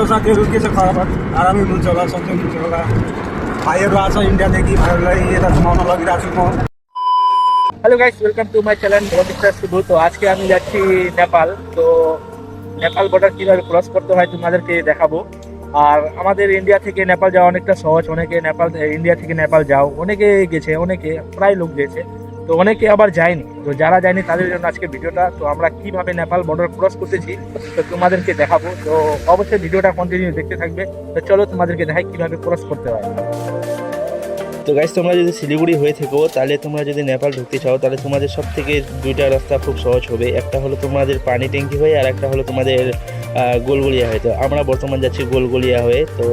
साथीहरू के छ खबर आरामै हुनुहुन्छ होला सन्चै हुनुहुन्छ होला भाइहरू आज इन्डियादेखि भाइहरूलाई यता घुमाउन लगिरहेको छु म। Hello guys, welcome to my channel mister Shubho. তো আজকে আমি যাচ্ছি নেপাল। তো নেপাল বর্ডার কিভাবে ক্রস করতে হয় তোমাদেরকে দেখাবো। আর আমাদের ইন্ডিয়া থেকে নেপাল যাওয়া অনেকটা সহজ। অনেকে ইন্ডিয়া থেকে নেপাল যাও, অনেকে গেছে, অনেকে প্রায় লোক গেছে, তো অনেকে আবার যায়নি। তো যারা যায়নি তাদের জন্য আজকে ভিডিওটা। তো আমরা কিভাবে নেপাল বর্ডার ক্রস করতেছি তো তোমাদেরকে দেখাবো। তো অবশ্যই ভিডিওটা কন্টিনিউ দেখতে থাকবে। তো চলো তোমাদেরকে দেখাই কিভাবে ক্রস করতে হয়। তো গাইস, তোমরা যদি শিলিগুড়ি হয়ে থেকো, তাহলে তোমরা যদি নেপাল ঢুকতে চাও, তাহলে তোমাদের সব থেকে দুইটা রাস্তা খুব সহজ হবে। একটা হলো তোমাদের পানি ট্যাঙ্কি হয়ে, আর একটা হলো তোমাদের গোলগলিয়া হয়ে। তো আমরা বর্তমান যাচ্ছি গোলগলিয়া হয়ে। তো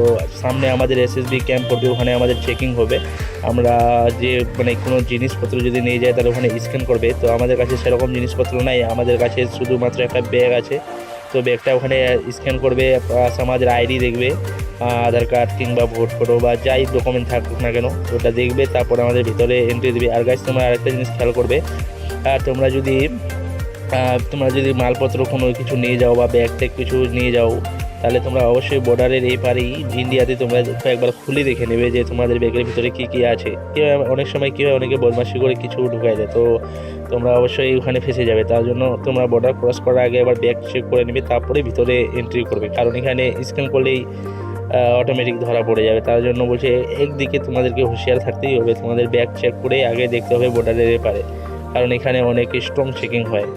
সামনে আমাদের এসএসবি ক্যাম্প পড়বে, ওখানে আমাদের চেকিং হবে। আমরা যে কোনো জিনিসপত্র যদি নিয়ে যাই তাহলে ওখানে স্ক্যান করবে। তো আমাদের কাছে সেরকম জিনিসপত্র নাই, আমাদের কাছে শুধুমাত্র একটা ব্যাগ আছে। তো ব্যাগটা ওখানে স্ক্যান করবে, প্লাস আমাদের আইডি দেখবে, আধার কার্ড কিংবা ভোট ফটো বা যাই ডকুমেন্ট থাকুক না কেন ওটা দেখবে, তারপর আমাদের ভিতরে এন্ট্রি দেবে। আর গাইস, তোমরা আরেকটা জিনিস খেয়াল করবে, তোমরা যদি মালপত্র কোনো কিছু নিয়ে যাও বা ব্যাগ ট্যাগ কিছু নিয়ে যাও, তাহলে তোমরা অবশ্যই বর্ডারের এই পারেই ইন্ডিয়াতে তোমরা একবার খুলে দেখে নেবে যে তোমাদের ব্যাগের ভিতরে কী কী আছে। অনেক সময় কী হয়, অনেকে বদমাশি করে কিছু ঢুকাই দেয়, তো তোমরা অবশ্যই ওখানে ফেসে যাবে। তার জন্য তোমরা বর্ডার ক্রস করার আগে একবার ব্যাগ চেক করে নেবে, তারপরে ভিতরে এন্ট্রি করবে, কারণ এখানে স্ক্যান করলেই অটোমেটিক ধরা পড়ে যাবে। তার জন্য বলছে একদিকে তোমাদেরকে হুঁশিয়ার থাকতেই হবে, তোমাদের ব্যাগ চেক করে আগে দেখতে হবে বর্ডারের এপারে, কারণ এখানে অনেক স্ট্রং চেকিং হয়।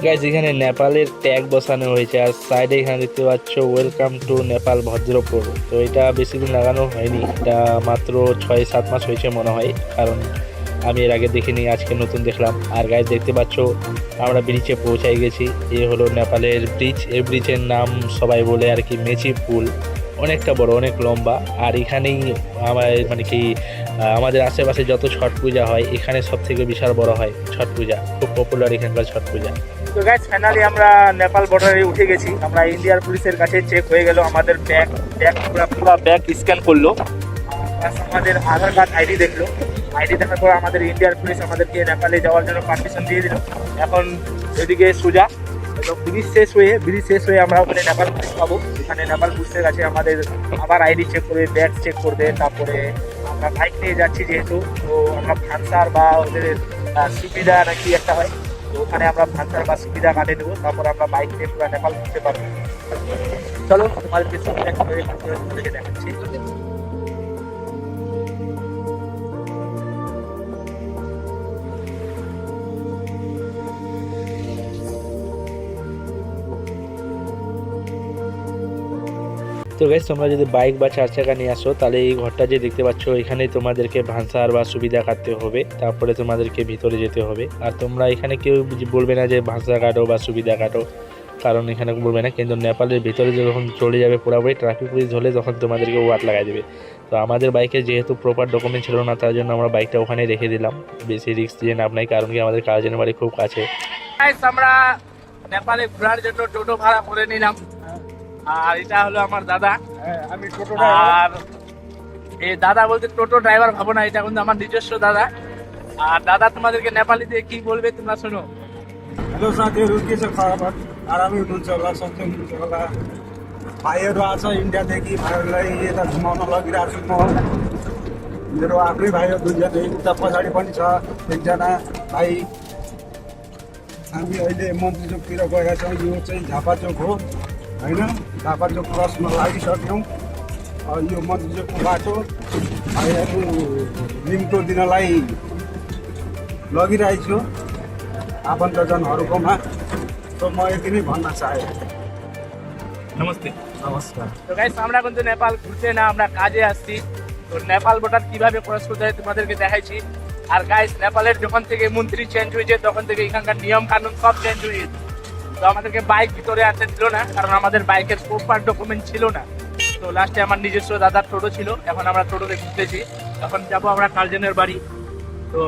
গাইজ, এখানে নেপালের ট্যাগ বসানো হয়েছে, আর সাইডে এখানে দেখতে পাচ্ছ ওয়েলকাম টু নেপাল ভদ্রপুর। তো এটা বেশি দিন লাগানো হয়নি, এটা মাত্র 6-7 মাস হয়েছে মনে হয়, কারণ আমি এর আগে দেখিনি, আজকে নতুন দেখলাম। আর গাইজ, দেখতে পাচ্ছ আমরা ব্রিজে পৌঁছাই গেছি। এ হলো নেপালের ব্রিজ। এই ব্রিজের নাম সবাই বলে আর কি মেচি পুল। অনেকটা বড়, অনেক লম্বা। আর এখানেই আমাদের আশেপাশে যত ছট পূজা হয়, এখানে সব থেকে বিশাল বড় হয় ছট পূজা, খুব পপুলার এখানকার ছট পূজা। তো গাইজ, ফাইনালি আমরা নেপাল বর্ডারে উঠে গেছি। আমরা ইন্ডিয়ার পুলিশের কাছে চেক হয়ে গেল, আমাদের পুরো ব্যাগ স্ক্যান করলো, আমাদের আধার কার্ড আইডি দেখলো। আইডি দেখার পর আমাদের ইন্ডিয়ার পুলিশ আমাদেরকে নেপালে যাওয়ার জন্য পারমিশন দিয়ে দিল। এখন এদিকে সোজা ব্রিজ শেষ হয়ে আমরা ওখানে নেপাল পুলিশ পাবো। এখানে নেপাল পুলিশের কাছে আমাদের আবার আইডি চেক করবে, ব্যাগ চেক করবে। তারপরে আমরা বাইক নিয়ে যাচ্ছি যেহেতু, তো আমরা ভান্সার বা ওদের সুবিধা নাকি একটা হয়, তো ওখানে আমরা ভান্সার বা সুবিধা কাটে দেবো। তারপর আমরা বাইক নিয়ে পুরো নেপাল ঘুরতে পারবো। চলো তোমাদেরকে সুবিধা তোমাদেরকে দেখাচ্ছি। তো গাইস, তোমরা যদি বাইক বা 4 চাকা নিয়ে আসো, তাহলে এই ঘরটা যে দেখতে পাচ্ছ, এখানে তোমাদেরকে ভান্সার বা সুবিধা কাটতে হবে, তারপরে তোমাদেরকে ভিতরে যেতে হবে। আর তোমরা এখানে কেউ বলবে না যে ভান্সা কাটো বা সুবিধা কাটো, কারণ এখানে বলবে না। কিন্তু নেপালের ভিতরে যখন চলে যাবে পুরোপুরি ট্রাফিক পুলিশ ধরলে তখন তোমাদেরকে ওয়াট লাগাই দেবে। তো আমাদের বাইকে যেহেতু প্রপার ডকুমেন্ট ছিল না, তার জন্য আমরা বাইকটা ওখানে রেখে দিলাম। বেশি রিস্ক দিয়ে নাম নাই, কারণ কি আমাদের কাজের বাড়ি খুব কাছে। আমরা নেপালে ঘোরার জন্য টোটো ভাড়া করে নিলাম। আর এটা হলো আমার দাদা, আমি টোটো আর এই দাদা বলতে টোটো ড্রাইভার ভাবো না, এটা কিন্তু আমার নিজস্ব দাদা। আর দাদা তোমাদেরকে নেপালি দিয়ে কি বলবে তোমরা শোনো। हेलो साथीहरू के छ खबर आरामै हुनुहुन्छ होला सन्चै हुनुहुन्छ होला भाइहरू आज इन्डियादेखि भाइहरूलाई यता घुमाउन लगिरहेको छु म। मेरो आफ्नै भाइ हो दुईजना, उता पछाडि पनि छ एकजना भाइ। हामी अहिले मन्त्री चोकतिर गएका छौँ। यो चाहिँ झापा चोक हो होइन, झापा चोक क्रसमा लागिसक्यौँ। यो मन्त्री चोकको बाटो भाइहरू निम्तो दिनलाई लगिरहेको छु आफन्तजनहरूकोमा। তো म यति नै भन्न चाहे। নমস্তে। নমস্কার। তো গাইস, আমরা কিন্তু নেপাল ঘুরতে না, আমরা কাজে আসছি। তো নেপাল বর্ডার কিভাবে ক্রস করতে হয় তোমাদেরকে দেখাইছি। আর গাইস, নেপালের যখন থেকে মন্ত্রী চেঞ্জ হয়েছে তখন থেকে এখানকার নিয়ম কানুন সব চেঞ্জ হয়ে গেছে। তো আমাদেরকে বাইক ভিতরে আনতে দিল না, কারণ আমাদের বাইকের প্রপার ডকুমেন্ট ছিল না। তো লাস্টে আমার নিজস্ব দাদার টোটো ছিল, এখন আমরা টোটোতে ঘুরতেছি। এখন যাবো আমরা কার্জেনের বাড়ি। তো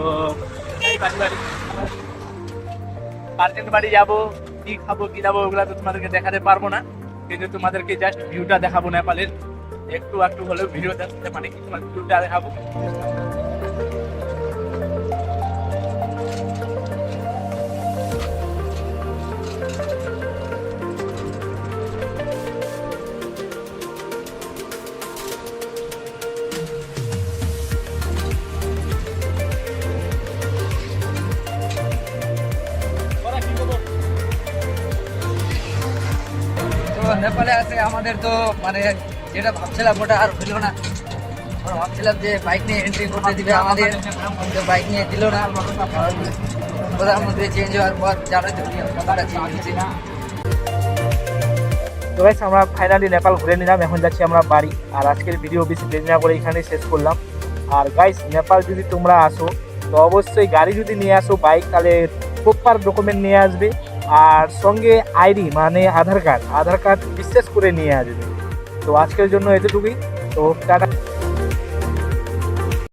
কার্জেনের বাড়ি যাবো, কি খাবো কি যাবো ওগুলা তো তোমাদেরকে দেখাতে পারবো না, কিন্তু তোমাদেরকে জাস্ট ভিউটা দেখাবো নেপালের। একটু হলেও ভিডিও দেখতে কি তোমার ভিউটা দেখাবো। তো নেপালে আছে আমাদের তো মানে যেটা ভাবছিলাম ওটা আর হইলো না। আমরা ভাবছিলাম যে বাইক নিয়ে এন্ট্রি করতে দিবে আমাদের, কিন্তু বাইক নিয়ে দিল না। কারণ প্রধানমন্ত্রী চেঞ্জ হওয়ার পর জানো তো কথাটা চেঞ্জ হচ্ছে না। তো গাইস আমরা ফাইনালি নেপাল ঘুরে নিলাম, এখন যাচ্ছি আমরা বাড়ি। আর আজকের ভিডিও বেশি দেরি না করে এখানেই শেষ করলাম। আর গাইস নেপাল যদি তোমরা আসো তো অবশ্যই গাড়ি যদি নিয়ে আসো বাইক, তাহলে প্রপার ডকুমেন্ট নিয়ে আসবে। আর সঙ্গে আইডি মানে আধার কার্ড বিশেষ করে নিয়ে আসবে। তো আজকের জন্য এতটুকুই। তো টাটা।